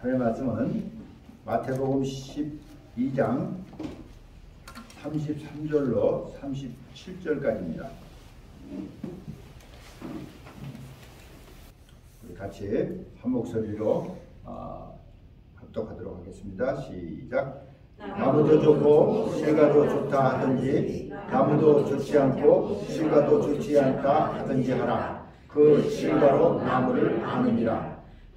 하나님의 말씀은 마태복음 12장 33절로 37절까지입니다. 우리 같이 한 목소리로 합독하도록 하겠습니다. 시작. 나무도 좋고 실과도 좋다 하든지 나무도 좋지 않고 실과도 좋지 않다 하든지 하라. 그 실과로 나무를 아느니라.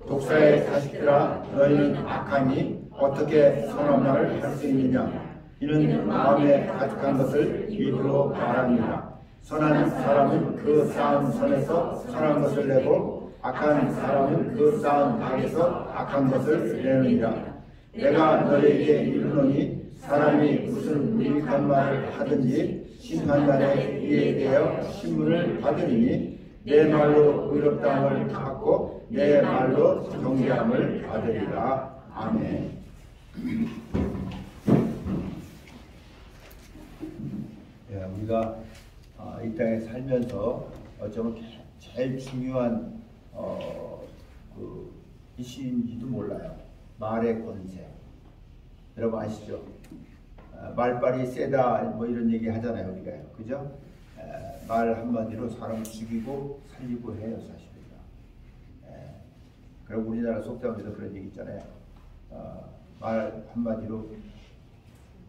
독사의 자식들아, 너희는 악하니 어떻게 선한 말을 할 수 있느냐. 이는 마음에 가득한 것을 입으로 말합니다. 선한 사람은 그 쌓은 선에서 선한 것을 내고 악한 사람은 그 쌓은 악에서 악한 것을 내느니라. 내가 너희에게 이르노니 사람이 무슨 유익한 말을 하든지 심판날에 이에 대하여 신문을 받으리니 내 말로 의롭다함을 받고 내 말로 정죄함을 받으리라. 아멘. 우리가 이 땅에 살면서 어쩌면 제일 중요한 그 이슈인지도 몰라요. 말의 권세. 여러분 아시죠? 말빨이 세다 뭐 이런 얘기 하잖아요, 우리가요. 그죠? 말 한마디로 사람 죽이고 살리고 해요, 사실은요. 그리고 우리나라 속담에도 그런 얘기 있잖아요. 말 한마디로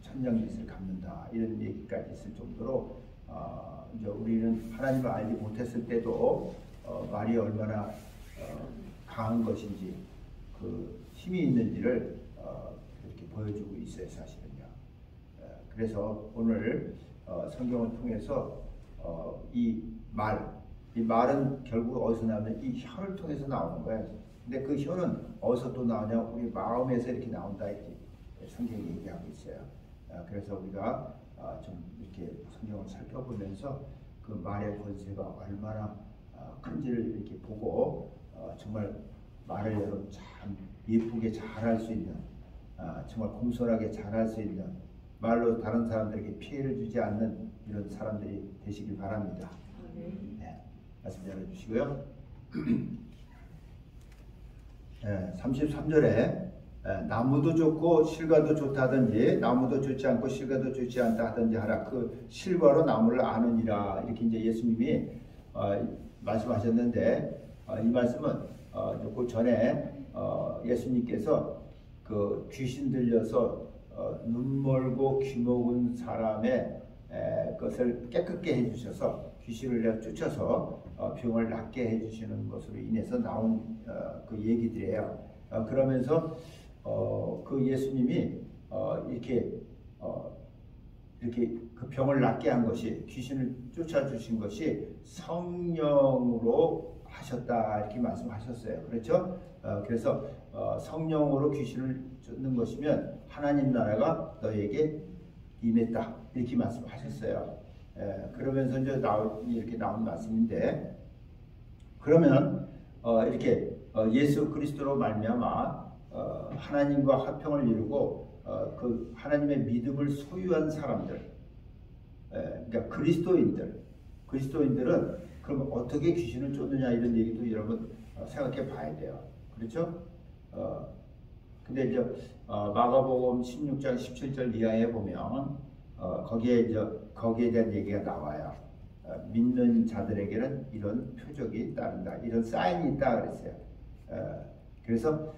천냥빚을 갚는다, 이런 얘기까지 있을 정도로 이제 우리는 하나님을 알지 못했을 때도 말이 얼마나 강한 것인지, 그 힘이 있는지를 이렇게 보여주고 있어요, 사실은요. 그래서 오늘 성경을 통해서 이 말은 결국 어디서 나오면 이 혀를 통해서 나오는 거예요. 근데 그 혀는 어디서 또 나오냐? 우리 마음에서 이렇게 나온다, 이렇게 성경이 얘기하고 있어요. 그래서 우리가 좀 이렇게 성경을 살펴보면서 그 말의 권세가 얼마나 큰지를 이렇게 보고 정말 말을 여러분 참 예쁘게 잘할 수 있는, 정말 공손하게 잘할 수 있는, 말로 다른 사람들에게 피해를 주지 않는 이런 사람들이 되시길 바랍니다. 네, 말씀 열어주시고요. 33절에 나무도 좋고 실과도 좋다 하든지 나무도 좋지 않고 실과도 좋지 않다 하든지 하라. 그 실과로 나무를 아느니라. 이렇게 이제 예수님이 말씀하셨는데, 이 말씀은 그 전에 예수님께서 그 귀신 들려서 눈 멀고 귀 먹은 사람의 것을 깨끗게 해주셔서 귀신을 내어 쫓아서 병을 낫게 해주시는 것으로 인해서 나온 그 얘기들이에요. 그러면서 그 예수님이 이렇게 그 병을 낫게 한 것이, 귀신을 쫓아주신 것이 성령으로 하셨다, 이렇게 말씀하셨어요. 그렇죠? 그래서 성령으로 귀신을 쫓는 것이면 하나님 나라가 너에게 임했다, 이렇게 말씀하셨어요. 그러면서 이제 이렇게 나온 말씀인데, 그러면 이렇게 예수 그리스도로 말미암아 하나님과 화평을 이루고 그 하나님의 믿음을 소유한 사람들, 그러니까 그리스도인들은 그럼 어떻게 귀신을 쫓느냐, 이런 얘기도 여러분 생각해 봐야 돼요. 그렇죠? 근데 이제 마가복음 16장 17절 이하에 보면 거기에 대한 얘기가 나와요. 믿는 자들에게는 이런 표적이 따른다, 이런 사인이 있다 그랬어요. 그래서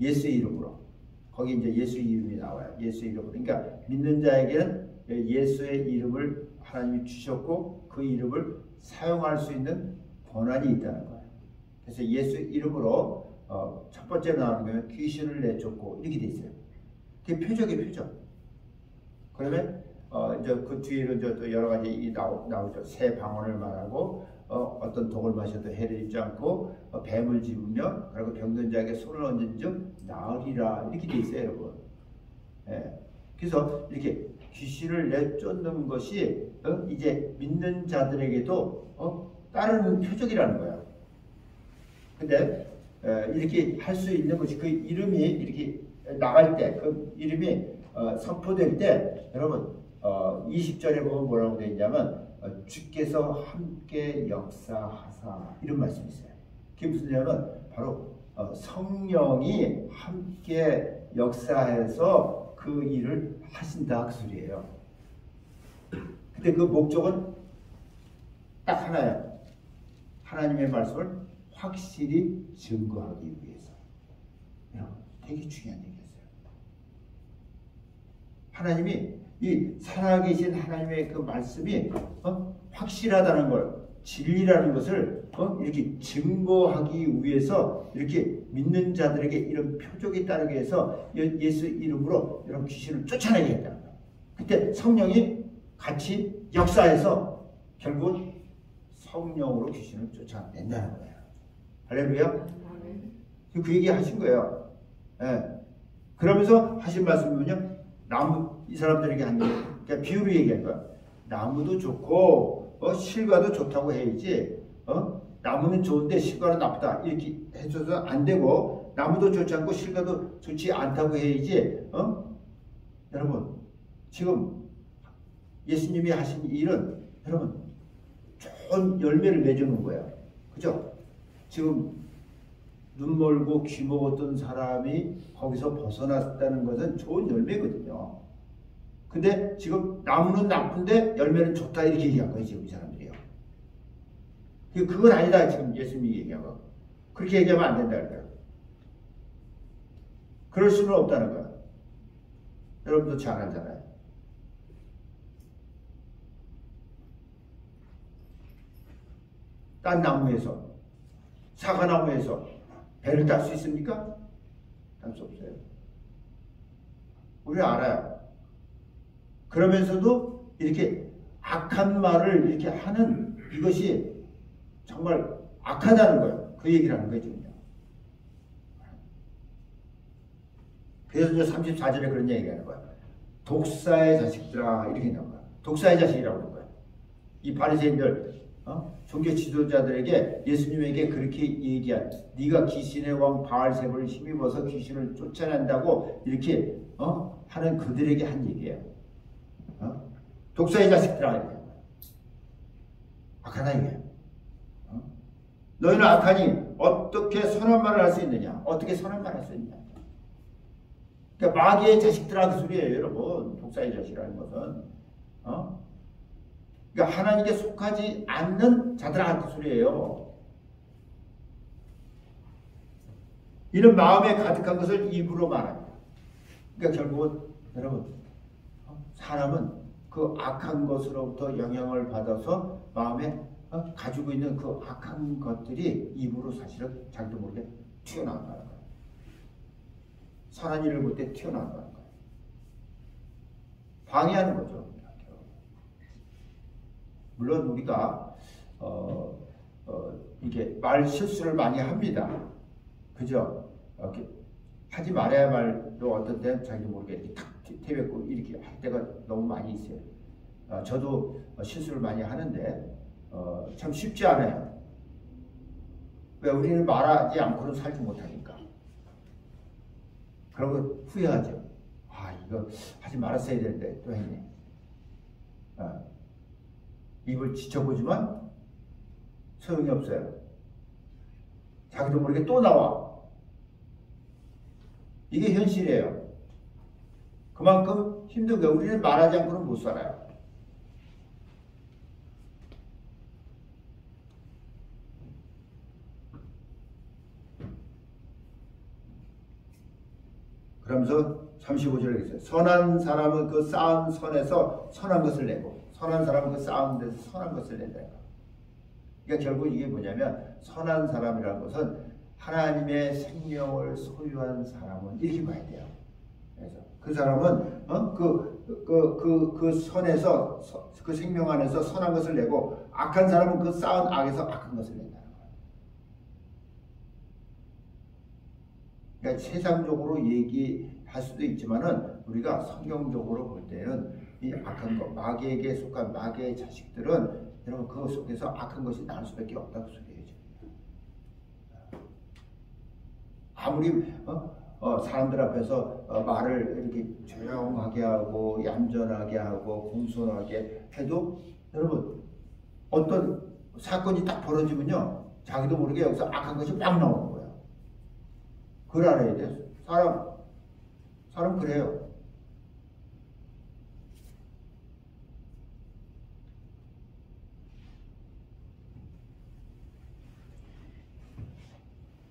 예수의 이름으로, 거기 이제 예수 이름이 나와요. 예수 이름으로. 그러니까 믿는 자에게는 예수의 이름을 하나님이 주셨고 그 이름을 사용할 수 있는 권한이 있다는 거예요. 그래서 예수 이름으로 첫 번째 나오는 거는 귀신을 내쫓고, 이렇게 돼 있어요. 그게 표적이에요, 표적. 그러면 이제 그 뒤에는 또 여러 가지 나오죠. 새 방언을 말하고 어떤 독을 마셔도 해를 입지 않고 뱀을 집으며 그리고 병든 자에게 손을 얹은 즉 나으리라, 이렇게 돼 있어요, 여러분. 그래서 이렇게 귀신을 내쫓는 것이 이제 믿는 자들에게도 따르는 표적이라는 거예요. 근데 이렇게 할 수 있는 것이, 그 이름이 이렇게 나갈 때, 그 이름이 선포될 때, 여러분 20절에 보면 뭐라고 되어 있냐면 주께서 함께 역사하사, 이런 말씀이 있어요. 그게 무슨 얘기냐면 바로 성령이 함께 역사해서 그 일을 하신다 그 소리예요. 근데 그 목적은 딱 하나예요. 하나님의 말씀을 확실히 증거하기 위해서. 되게 중요한 얘기였어요. 하나님이 이 살아계신 하나님의 그 말씀이 확실하다는 걸, 진리라는 것을 이렇게 증거하기 위해서 이렇게 믿는 자들에게 이런 표적이 따르게 해서 예수 이름으로 이런 귀신을 쫓아내겠다는 거예요. 그때 성령이 같이 역사해서 결국은 성령으로 귀신을 쫓아낸다는 거예요. 할렐루야. 그 얘기 하신 거예요. 예. 그러면서 하신 말씀은요, 나무, 이 사람들에게 한 게, 그러니까 비유로 얘기한 거야. 나무도 좋고, 실과도 좋다고 해야지, 나무는 좋은데 실과는 나쁘다. 이렇게 해줘서 안 되고, 나무도 좋지 않고 실과도 좋지 않다고 해야지, 여러분, 지금 예수님이 하신 일은, 여러분, 좋은 열매를 맺어놓은 거예요. 그죠? 지금, 눈 멀고 귀 먹었던 사람이 거기서 벗어났다는 것은 좋은 열매거든요. 근데 지금 나무는 나쁜데 열매는 좋다 이렇게 얘기한 거예요. 지금 이 사람들이요. 그건 아니다. 지금 예수님이 얘기한 거. 그렇게 얘기하면 안 된다. 그래요. 그럴 수는 없다는 거야. 여러분도 잘 알잖아요. 딴 나무에서, 사과나무에서 배를 딸 수 있습니까? 딸 수 없어요. 우리 알아요. 그러면서도 이렇게 악한 말을 이렇게 하는 이것이 정말 악하다는 거예요. 그 얘기를 하는 거죠. 그래서 이제 34절에 그런 얘기가 하는 거야. 독사의 자식들아 이렇게 나온 거야. 독사의 자식이라고 하는 거야. 이 바리새인들 종교 지도자들에게 예수님에게 그렇게 얘기한 네가 귀신의 왕 바알세불을 힘입어서 귀신을 쫓아낸다고 이렇게 하는 그들에게 한 얘기예요. 독사의 자식들아 이렇게 악하다 이게. 너희는 악하니 어떻게 선한 말을 할 수 있느냐? 어떻게 선한 말을 할 수 있느냐? 그러니까 마귀의 자식들아 그 소리예요, 여러분. 독사의 자식이라는 것은 그러니까 하나님께 속하지 않는 자들아 그 소리예요. 이런 마음에 가득한 것을 입으로 말합니다. 그러니까 결국은 여러분 사람은 그 악한 것으로부터 영향을 받아서 마음에 가지고 있는 그 악한 것들이 입으로 사실은 자기도 모르게 튀어나온다는 거예요. 선한 일을 볼 때 튀어나온다는 거예요. 방해하는 거죠. 물론 우리가 이게 말 실수를 많이 합니다. 그죠? 이렇게 하지 말아야 말도 어떤 때는 자기도 모르게 이렇게 탁 태웠고 이렇게 할 때가 너무 많이 있어요. 저도 실수를 많이 하는데 참 쉽지 않아요. 왜 우리는 말하지 않고는 살지 못하니까. 그러고 후회하죠. 아 이거 하지 말았어야 되는데 또 했네. 입을 지켜보지만 소용이 없어요. 자기도 모르게 또 나와. 이게 현실이에요. 그만큼 힘든 거예요. 우리는 말하지 않고는 못 살아요. 그러면서 35절에 있어요. 선한 사람은 그 쌓은 선에서 선한 것을 내고 선한 사람은 그 쌓은 데서 선한 것을 낸다. 그러니까 결국 이게 뭐냐면 선한 사람이라는 것은 하나님의 생명을 소유한 사람은 이렇게 봐야 돼요. 그래서 그 사람은 그 선에서 그 생명 안에서 선한 것을 내고 악한 사람은 그 쌓은 악에서 악한 것을 낸다는 거예요. 그러니까 세상적으로 얘기할 수도 있지만은 우리가 성경적으로 볼 때는 이 악한 것, 마귀에게 속한 마귀의 자식들은 여러분 그 속에서 악한 것이 나올 수밖에 없다고 소리해요. 아무리 사람들 앞에서 말을 이렇게 조용하게 하고 얌전하게 하고 공손하게 해도 여러분 어떤 사건이 딱 벌어지면요 자기도 모르게 여기서 악한 것이 막 나오는 거예요. 그걸 알아야 돼. 사람 그래요.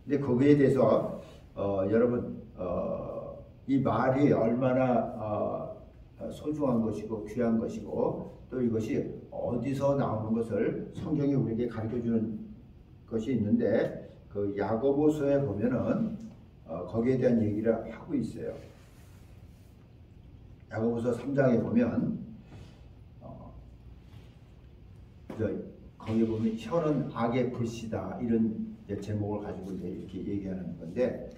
근데 거기에 대해서 여러분 이 말이 얼마나 소중한 것이고 귀한 것이고 또 이것이 어디서 나오는 것을 성경이 우리에게 가르쳐주는 것이 있는데 그 야고보서에 보면은 거기에 대한 얘기를 하고 있어요. 야고보서 3장에 보면 거기에 보면 혀는 악의 불씨다 이런 제목을 가지고 이렇게 얘기하는 건데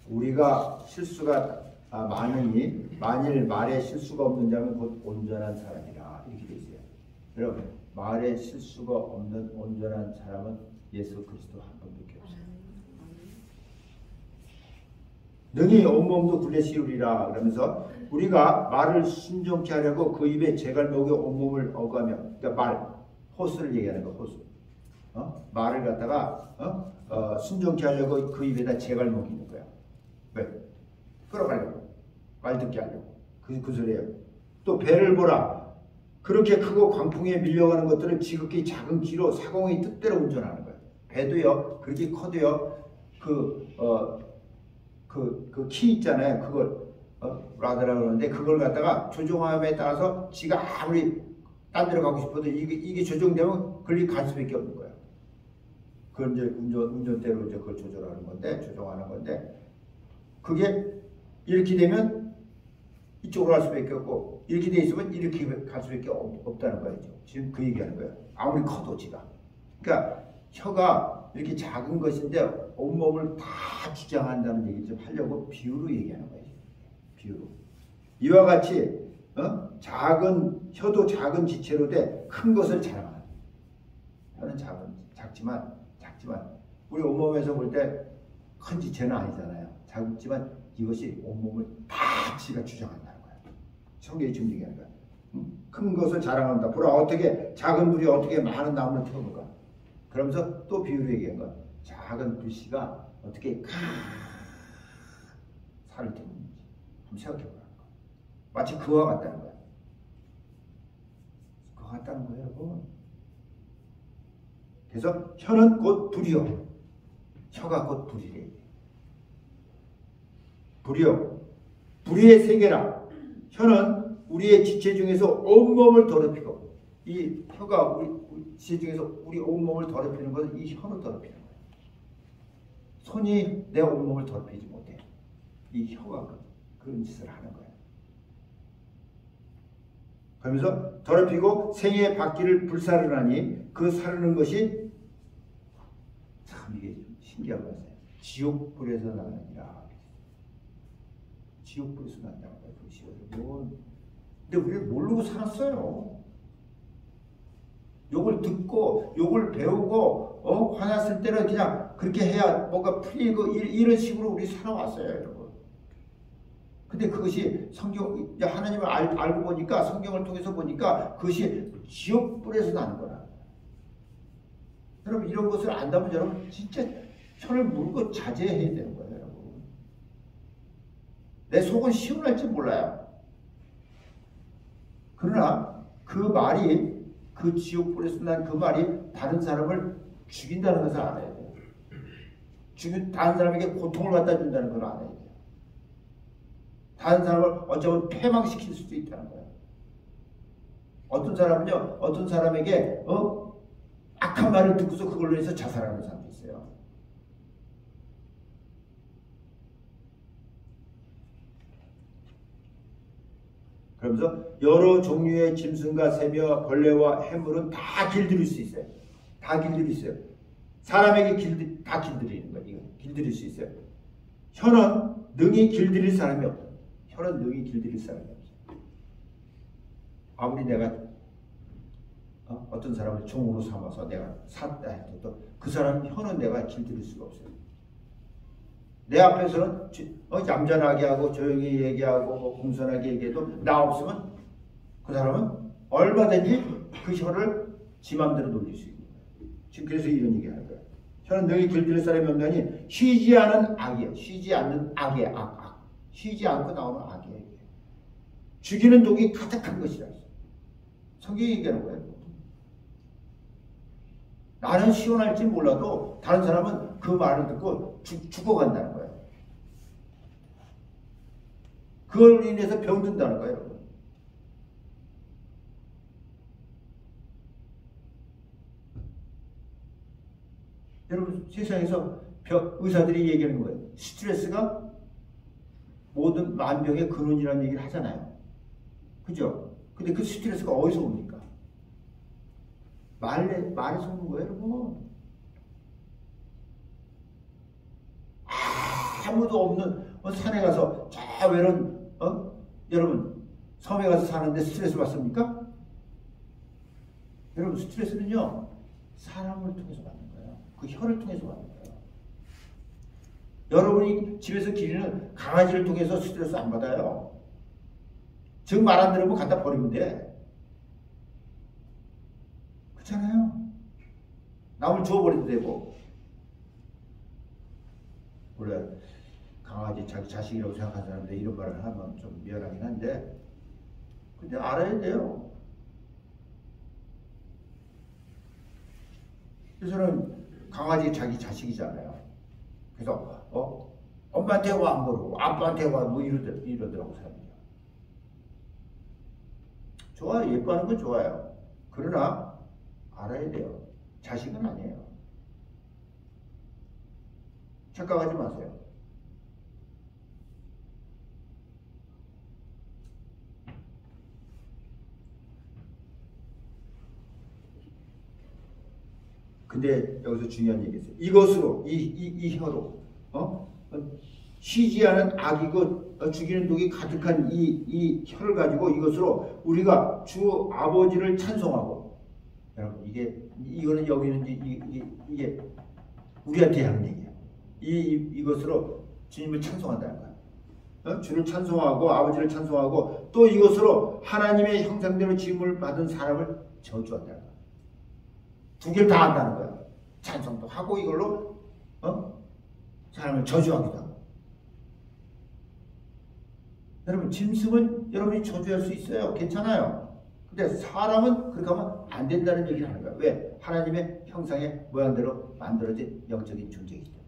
우리가 실수가 많으니 만일 말에 실수가 없는 자면 곧 온전한 사람이라 이렇게 돼 있어요. 여러분 말에 실수가 없는 온전한 사람은 예수 그리스도 한 분밖에 없어요. 능히 온몸도 굴레 씌우리라 그러면서 우리가 말을 순종케 하려고 그 입에 재갈목에 온몸을 어가며 그러니까 말 호스를 얘기하는 거 호스 말을 갖다가 순종케 하려고 그 입에다 재갈목이 있는 거야. 왜? 끌어가려고 말 듣게 하려고 그 소리예요. 또 배를 보라 그렇게 크고 광풍에 밀려가는 것들을 지극히 작은 키로 사공의 뜻대로 운전하는 거예요. 배도요 그렇게 커도요 그 키 있잖아요. 그걸 라드라고 그러는데 그걸 갖다가 조종함에 따라서 지가 아무리 딴 데로 가고 싶어도 이게 조종되면 그리 갈 수밖에 없는 거예요. 그걸 이제 운전대로 이제 그걸 조절하는 건데 조종하는 건데 그게 이렇게 되면 이쪽으로 갈 수밖에 없고 이렇게 돼 있으면 이렇게 갈 수밖에 없다는 거예요. 지금 그 얘기하는 거예요. 아무리 커도 지가. 그러니까 혀가 이렇게 작은 것인데 온몸을 다 주장한다는 얘기를 좀 하려고 비유로 얘기하는 거예요. 비유로. 이와 같이 혀도 작은 지체로 돼 큰 것을 자랑하는. 혀는 작지만 우리 온몸에서 볼 때 큰 지체는 아니잖아요. 작지만 이것이 온몸을 다 지가 주장한다는 거예요. 성경이 지금 얘기하는 거예요. 큰 것을 자랑한다. 보라 어떻게 작은 불이 어떻게 많은 나무를 태우는가. 그러면서 또 비유로 얘기한 거야. 작은 불씨가 어떻게 살을 태우는지 한번 생각해보라는 거야. 마치 그와 같다는 거야. 그와 같다는 거예요, 여러분. 그래서 혀는 곧 불이요. 혀가 곧 불이래. 불이요. 불의의 세계라. 혀는 우리의 지체 중에서 온몸을 더럽히고 이 혀가 우리 지체 중에서 우리 온몸을 더럽히는 것은 이 혀를 더럽히는 거예요. 손이 내 온몸을 더럽히지 못해. 이 혀가 그런 짓을 하는 거예요. 그러면서 더럽히고 생의 바퀴를 불사르나니 그 사르는 것이 참 이게 신기한 거예요. 지옥불에서 나느니라. 지옥불에서 난다는 거예요. 여러분. 근데 우리를 모르고 살았어요. 욕을 듣고 욕을 배우고 화났을 때는 그냥 그렇게 해야 뭔가 풀리고 이런 식으로 우리 살아왔어요, 여러분. 근데 그것이 성경 하나님을 알고 보니까 성경을 통해서 보니까 그것이 지옥불에서 나는 거라. 여러분 이런 것을 안다면 여러분 진짜 혀를 물고 자제해야 되는 거예요, 여러분. 내 속은 시원할지 몰라요. 그러나 그 말이 그 지옥불에서 난 그 말이 다른 사람을 죽인다는 것을 알아야 돼요. 다른 사람에게 고통을 갖다 준다는 걸 알아야 돼요. 다른 사람을 어쩌면 패망시킬 수도 있다는 거예요. 어떤 사람은요, 어떤 사람에게 악한 말을 듣고서 그걸로 해서 자살하는 사람도 있어요. 그러면서 여러 종류의 짐승과 새며 벌레와 해물은 다 길들일 수 있어요. 다 길들일 수 있어요. 사람에게 다 길들이는 거예요. 길들일 수 있어요. 혀는 능히 길들일 사람이 없어요. 혀는 능히 길들일 사람이 없어요. 아무리 내가 어떤 사람을 종으로 삼아서 내가 샀다 해도 그 사람 혀는 내가 길들일 수가 없어요. 내 앞에서는 얌전하게 하고 조용히 얘기하고 공손하게 얘기해도 나 없으면 그 사람은 얼마든지 그 혀를 지 맘대로 돌릴 수 있는 거예요. 지금 그래서 이런 얘기하는 거예요. 혀는 능히 길들일 사람이 없나니 쉬지 않은 악이에요. 쉬지 않는 악의 악. 쉬지 않고 나오는 악이에요. 죽이는 독이 가득한 것이라. 성경이 얘기하는 거예요. 나는 시원할지 몰라도 다른 사람은 그 말을 듣고 죽어간다는 거예요. 그걸 인해서 병든다는 거예요, 여러분. 여러분, 세상에서 의사들이 얘기하는 거예요. 스트레스가 모든 만병의 근원이라는 얘기를 하잖아요. 그죠? 근데 그 스트레스가 어디서 옵니까? 말에서 오는 거예요, 여러분. 아무도 없는 산에 가서 저 외로운 여러분 섬에 가서 사는데 스트레스 받습니까? 여러분, 스트레스는요 사람을 통해서 받는 거예요. 그 혀를 통해서 받는 거예요. 여러분이 집에서 기르는 강아지를 통해서 스트레스 안 받아요. 즉 말 안 들으면 갖다 버리면 돼. 그렇잖아요. 남을 주워버려도 되고. 원래 강아지 자기 자식이라고 생각하는 사람들 이런 말을 하면 좀 미안하긴 한데, 근데 알아야 돼요. 그래서는 강아지 자기 자식이잖아요. 그래서 엄마한테 와 안 그러고 아빠한테 와 뭐 이러더라고 사람들이. 좋아요. 예뻐하는 건 좋아요. 그러나 알아야 돼요. 자식은 아니에요. 착각하지 마세요. 근데 여기서 중요한 얘기 있어요. 이것으로 이 혀로 쉬지 않은 악이고 죽이는 독이 가득한 이 혀를 가지고 이것으로 우리가 주 아버지를 찬송하고. 여러분, 이거는 여기는 이게 우리한테 하는 얘기예요. 이것으로 주님을 찬송한다는 거예요. 주를 찬송하고 아버지를 찬송하고 또 이것으로 하나님의 형상대로 지음을 받은 사람을 저주한다는 거예요. 두 개를 다 한다는 거예요. 찬송도 하고 이걸로 사람을 저주하기도 하고. 여러분, 짐승은 여러분이 저주할 수 있어요. 괜찮아요. 근데 사람은 그렇게 하면 안 된다는 얘기를 하는 거예요. 왜? 하나님의 형상의 모양대로 만들어진 영적인 존재이기 때문에.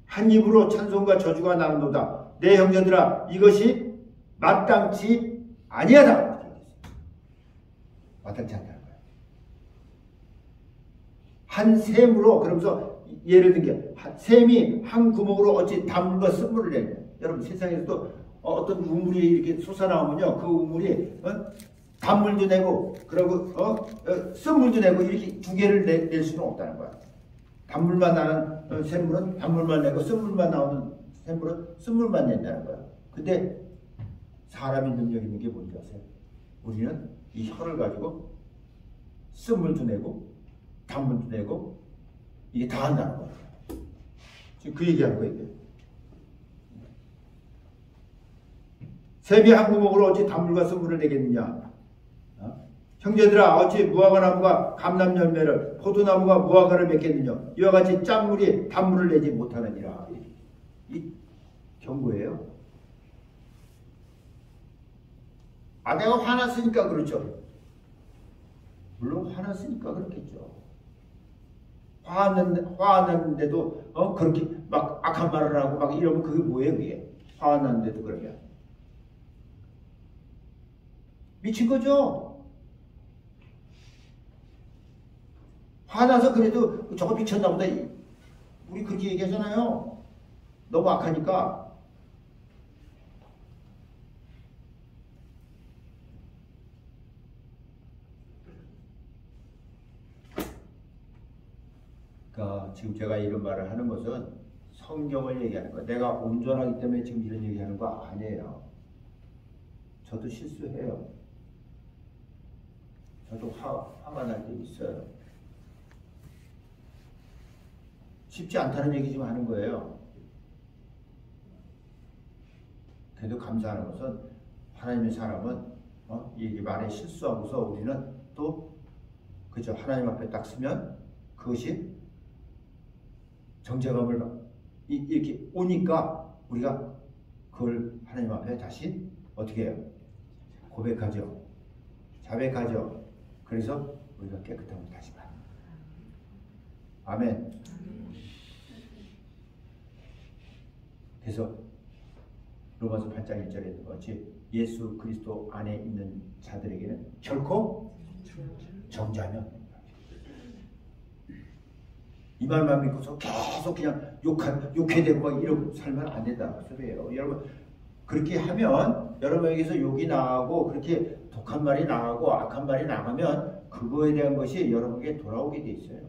한 입으로 찬송과 저주가 나는도다. 내 형제들아, 이것이 마땅치 아니하다. 마땅치 않다는 거예요. 한 샘으로, 그러면서 예를 든 게 샘이 한 구멍으로 어찌 단물과 쓴물을 내냐. 여러분, 세상에서도 어떤 우물이 이렇게 솟아나오면요, 그 우물이 단물도 내고 그리고 쓴물도 내고 이렇게 두 개를 낼 수는 없다는 거야. 단물만 나는 샘물은 단물만 내고 쓴물만 나오는 샘물은 쓴물만 낸다는 거야. 근데 사람이 능력 있는 게 뭔지 아세요? 우리는 이 혀를 가지고 쓴물도 내고 단물도 내고 이게 다 한다는 거야. 지금 그 얘기하는 거예요. 이게. 샘이 한 구멍으로 어찌 단물과 쓴물을 내겠느냐. 형제들아, 어찌 무화과 나무가 감람 열매를, 포도나무가 무화과를 맺겠느냐. 이와 같이 짠물이 단물을 내지 못하느니라. 이 경고예요. 내가 화났으니까 그렇죠. 물론 화났으니까 그렇겠죠. 화났는데도 그렇게 막 악한 말을 하고 막 이러면 그게 뭐예요, 그게? 화났는데도 그러면 미친 거죠. 화나서 그래도 저거 미쳤나 보다. 우리 그렇게 얘기하잖아요. 너무 악하니까. 그러니까 지금 제가 이런 말을 하는 것은 성경을 얘기하는 거예요. 내가 온전하기 때문에 지금 이런 얘기하는 거 아니에요. 저도 실수해요. 저도 화가 날 때 있어요. 쉽지 않다는 얘기 좀 하는 거예요. 그래도 감사하는 것은 하나님의 사람은 이게 말에 실수하고서 우리는 또 그죠? 하나님 앞에 딱 서면 그것이 정죄감을 이렇게 오니까 우리가 그걸 하나님 앞에 다시 어떻게 해요? 고백하죠. 자백하죠. 그래서 우리가 깨끗함을 다시 받는 거예요. 아멘. 그래서 로마서 8장 1절에 있는 것이 예수 그리스도 안에 있는 자들에게는 결코 정죄함이 없는 거예요. 이 말만 믿고서 계속 그냥 욕해야 되고 막 이러고 살면 안 된다 그 소리예요. 여러분 그렇게 하면 여러분에게서 욕이 나가고 그렇게 독한 말이 나가고 악한 말이 나가면 그거에 대한 것이 여러분에게 돌아오게 돼 있어요.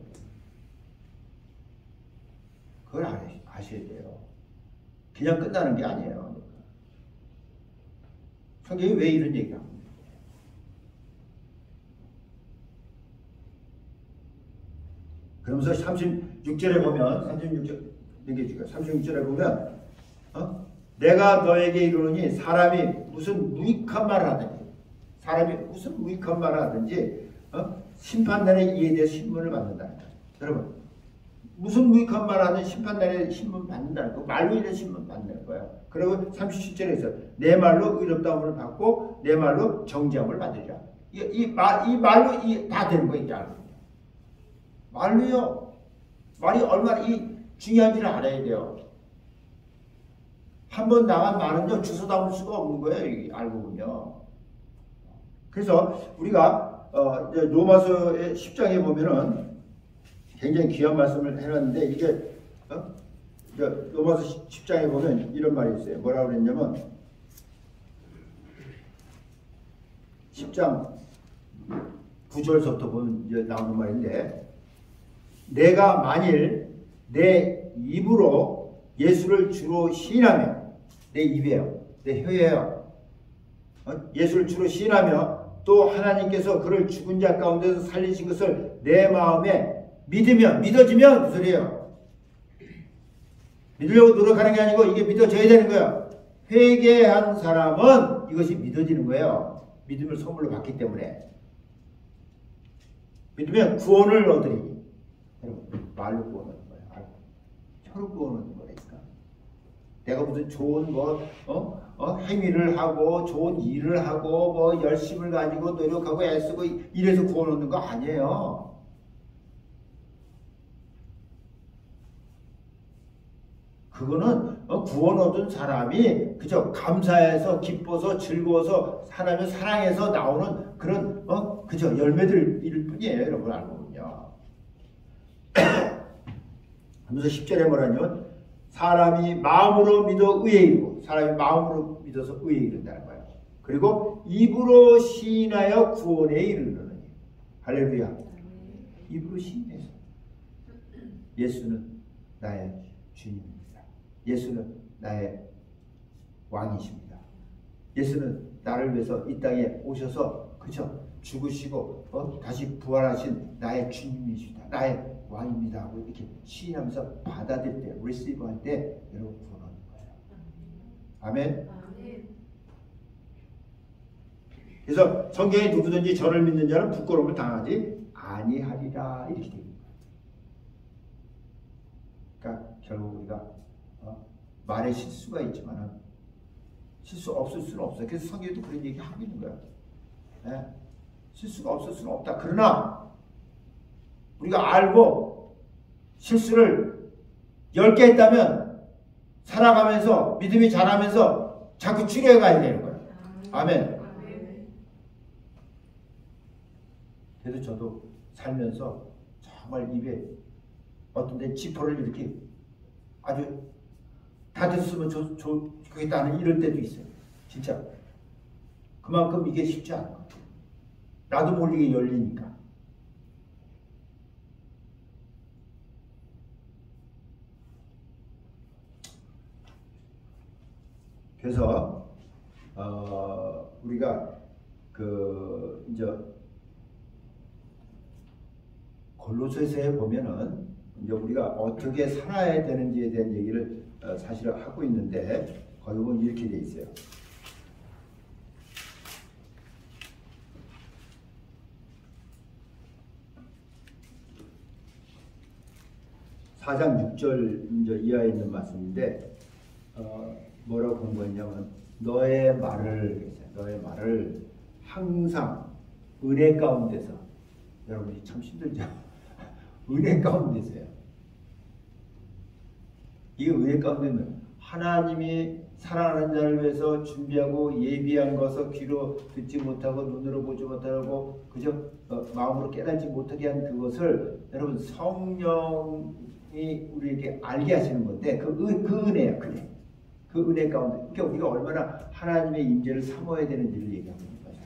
그걸 아셔야 돼요. 그냥 끝나는 게 아니에요. 성경이 왜 이런 얘기를 합니까? 그러면서 36절에 보면 36절에 보면 내가 너에게 이르노니 사람이 무슨 무익한 말을 하든지 심판날에 이에 대해 신문을 받는다. 여러분 무슨 무익한 말을 하든 심판날에 신문 받는다는 거 말로 인해 신문 받는 거예요. 그리고 37절에서 내 말로 의롭다함을 받고 내 말로 정죄함을 받으리라. 이 말로 다 되는 거예요. 말로요. 말이 얼마나 중요한지를 알아야 돼요. 한번 나간 말은요 주워 담을 수가 없는 거예요. 알고 보면. 그래서 우리가 로마서의 10장에 보면은 굉장히 귀한 말씀을 해놨는데 이게 로마서 10장에 보면 이런 말이 있어요. 뭐라고 그랬냐면 10장 9절부터 보면 이제 나오는 말인데 내가 만일 내 입으로 예수를 주로 시인하며 내 입이에요. 내 혀예요. 예수를 주로 시인하며 또 하나님께서 그를 죽은 자 가운데서 살리신 것을 내 마음에 믿어지면 그 소리예요. 믿으려고 노력하는 게 아니고 이게 믿어져야 되는 거예요. 회개한 사람은 이것이 믿어지는 거예요. 믿음을 선물로 받기 때문에. 믿으면 구원을 얻으리니. 여러분 말로 구원 얻는 거예요. 혀로 구원 얻는 거니까. 내가 무슨 좋은 행위를 하고 좋은 일을 하고 열심을 가지고 노력하고 애쓰고 이래서 구원 얻는 거 아니에요. 그거는 구원 얻은 사람이 그저 감사해서 기뻐서 즐거워서 하나님을 사랑해서 나오는 그런 그저 열매들일 뿐이에요. 여러분 알고 보면요. 하면서 10절에 뭐라냐면 사람이 마음으로 믿어 의에 이르고 사람이 마음으로 믿어서 의에 이른다는 거예요. 그리고 입으로 시인하여 구원에 이르느니. 할렐루야. 입으로 시인해서 예수는 나의 주님입니다. 예수는 나의 왕이십니다. 예수는 나를 위해서 이 땅에 오셔서 그죠? 죽으시고 다시 부활하신 나의 주님이십니다. 나의 왕입니다 하고 이렇게 시인하면서 받아들일 때 receive 할 때 여러분 구원하는 거예요. 아멘. 그래서 성경에 누구든지 저를 믿는 자는 부끄러움을 당하지 아니하리라 이렇게 됩니다. 그러니까 결국 우리가 말에 실수가 있지만 실수 없을 수는 없어요. 그래서 성경에도 그런 얘기 하고 있는 거야. 네? 실수가 없을 수는 없다. 그러나 우리가 알고 실수를 10개 했다면 살아가면서 믿음이 자라면서 자꾸 줄여가야 되는 거야. 아멘. 그래서 저도 살면서 정말 입에 어떤 데 지퍼를 이렇게 아주 닫았으면 좋겠다는 이럴 때도 있어요. 진짜. 그만큼 이게 쉽지 않은 것 같아요. 나도 모르게 열리니까. 그래서 우리가 이제 골로새서에 보면은 이제 우리가 어떻게 살아야 되는지에 대한 얘기를 사실 하고 있는데 거기 보면 이렇게 돼 있어요. 4장 6절 이제 이하에 있는 말씀인데 뭐라고 공부했냐면 너의 말을 항상 은혜 가운데서 여러분이 참 힘들죠. 은혜 가운데서요. 이게 은혜 가운데는 하나님이 사랑하는 자를 위해서 준비하고 예비한 것을 귀로 듣지 못하고 눈으로 보지 못하고 그저 마음으로 깨닫지 못하게 한 그것을 여러분 성령이 우리에게 알게 하시는 건데 그 은혜야. 그 은혜 가운데 그러니까 우리가 얼마나 하나님의 임재를 사모해야 되는지를 얘기하는 거죠.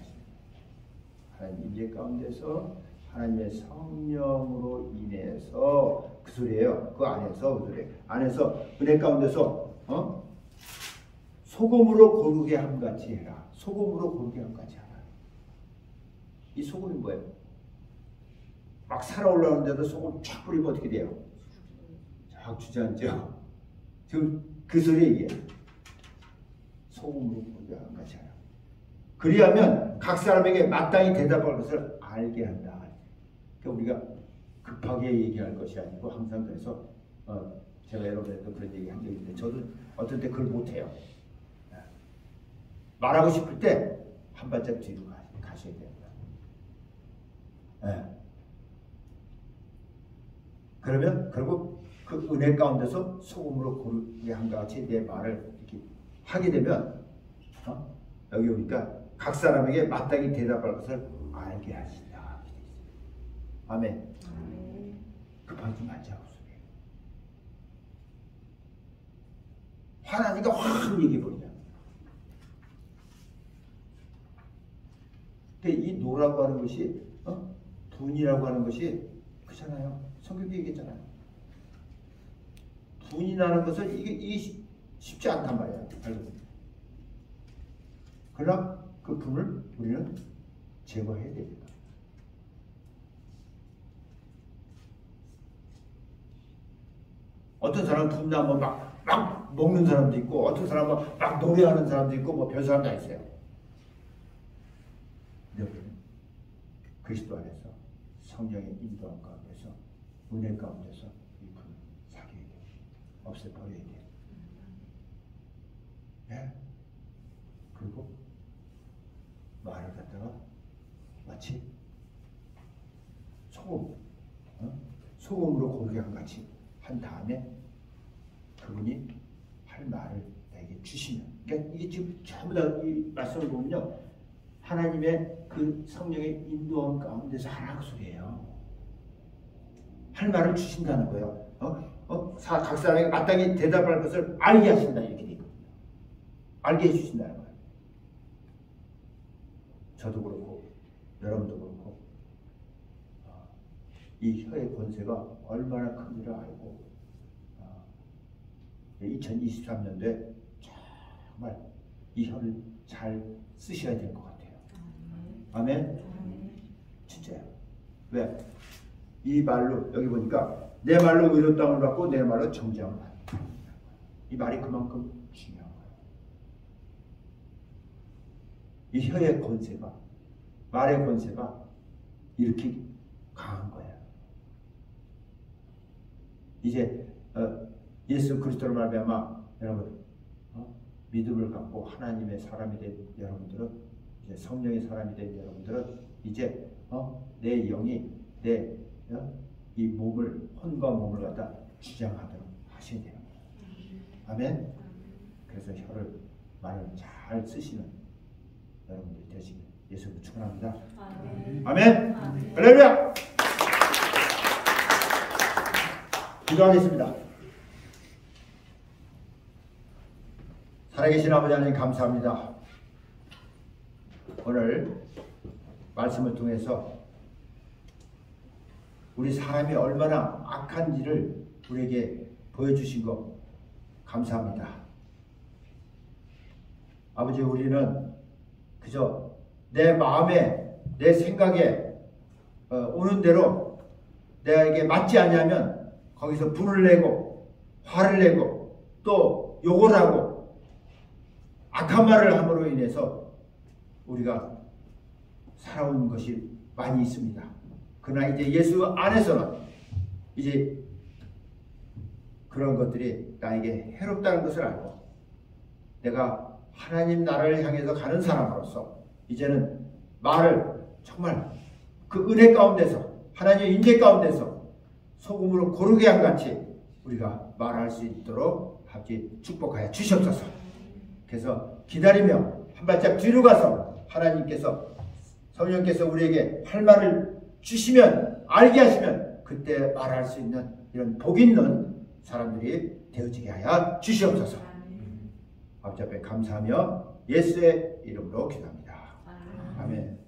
하나님 임재 가운데서 하나님의 성령으로 인해서 그 소리예요. 그 안에서 은혜 가운데서 소금으로 고르게 함같이 해라. 소금으로 고르게 함같이 하라. 이 소금이 뭐예요? 막 살아 올라오는데도 소금 쫙 뿌리면 어떻게 돼요? 쫙 주저앉죠. 지금 그 소리 얘기예요. 소금으로 고르게 함같이 하라. 그리하면 각 사람에게 마땅히 대답할 것을 알게 한다. 그러니까 우리가 급하게 얘기할 것이 아니고 항상 그래서 제가 여러분에도 그런 얘기 한 적이 있는데 저도 어떤 때 그걸 못해요. 말하고 싶을 때 한 발짝 뒤로 가셔야 됩니다. 그리고 그 은혜 가운데서 소금으로 고르게 한것 같이 내 말을 이렇게 하게 되면 여기 오니까 각 사람에게 마땅히 대답할 것을 알게 하신다. 아멘. 급하지 말자고 소리예요. 화나니까 확 얘기해버리자. 근데 이 노라고 하는 것이 분이라고 하는 것이 그렇잖아요. 성경에 얘기했잖아요. 분이 나는 것은 이게 쉽지 않단 말이야. 그러나 그 분을 우리는 제거해야 됩니다. 어떤 사람은 분나면 막 먹는 사람도 있고 어떤 사람은 막 노래하는 사람도 있고 뭐 별 사람 다 있어요. 근데 우리는 그리스도 안에서 성령의 인도함 가운데서 은혜 가운데서 이 분을 사귀어야 돼요. 없애버려야 돼요. 네? 그리고 말을 갖다가 마치 소금으로 고르게 한 같이 한 다음에 그분이 할 말을 나에게 주시면, 그러니까 이게 지금 전부 다 이 말씀을 보면요, 하나님의 그 성령의 인도함 가운데서 하라고 소리예요. 할 말을 주신다는 거예요. 각 사람에게 마땅히 대답할 것을 알게 하신다, 이렇게 되거든요. 알게 해주신다는 거예요. 저도 그렇고 여러분도 그렇고 이 혀의 권세가 얼마나 큰지를 알고 2023년도에 정말 이 혀를 잘 쓰셔야 될 것 같아요. 아멘? 진짜요. 왜? 이 말로 여기 보니까 내 말로 의로 땅을 받고 내 말로 정죄함을 받는다. 이 말이 그만큼 중요한 거예요. 이 혀의 권세가, 말의 권세가 이렇게 강한 거예요. 이제 예수 그리스도로 말미암아 여러분 믿음을 갖고 하나님의 사람이 된 여러분들은, 이제 성령의 사람이 된 여러분들은 이제 내 영이 내 이 몸을, 혼과 몸을 갖다 주장하도록 하셔야 되는 거예요. 아멘. 그래서 말을 잘 쓰시는 여러분들이 되시길 예수로 축원합니다. 아멘. 할렐루야. 기도하겠습니다. 살아계신 아버지 하나님 감사합니다. 오늘 말씀을 통해서 우리 사람이 얼마나 악한지를 우리에게 보여주신 것 감사합니다. 아버지, 우리는 그저 내 마음에, 내 생각에 오는 대로 내게 맞지 않냐면 거기서 분을 내고 화를 내고 또 욕을 하고 악한 말을 함으로 인해서 우리가 살아온 것이 많이 있습니다. 그러나 이제 예수 안에서는 이제 그런 것들이 나에게 해롭다는 것을 알고 내가 하나님 나라를 향해서 가는 사람으로서 이제는 말을 정말 그 은혜 가운데서 하나님의 인재 가운데서 소금으로 고르게 한 같이 우리가 말할 수 있도록 합지 축복하여 주시옵소서. 그래서 기다리며 한 발짝 뒤로 가서 하나님께서 성령께서 우리에게 할 말을 주시면 알게 하시면 그때 말할 수 있는 이런 복 있는 사람들이 되어지게 하여 주시옵소서. 아버지 앞에 감사하며 예수의 이름으로 기도합니다. 아멘.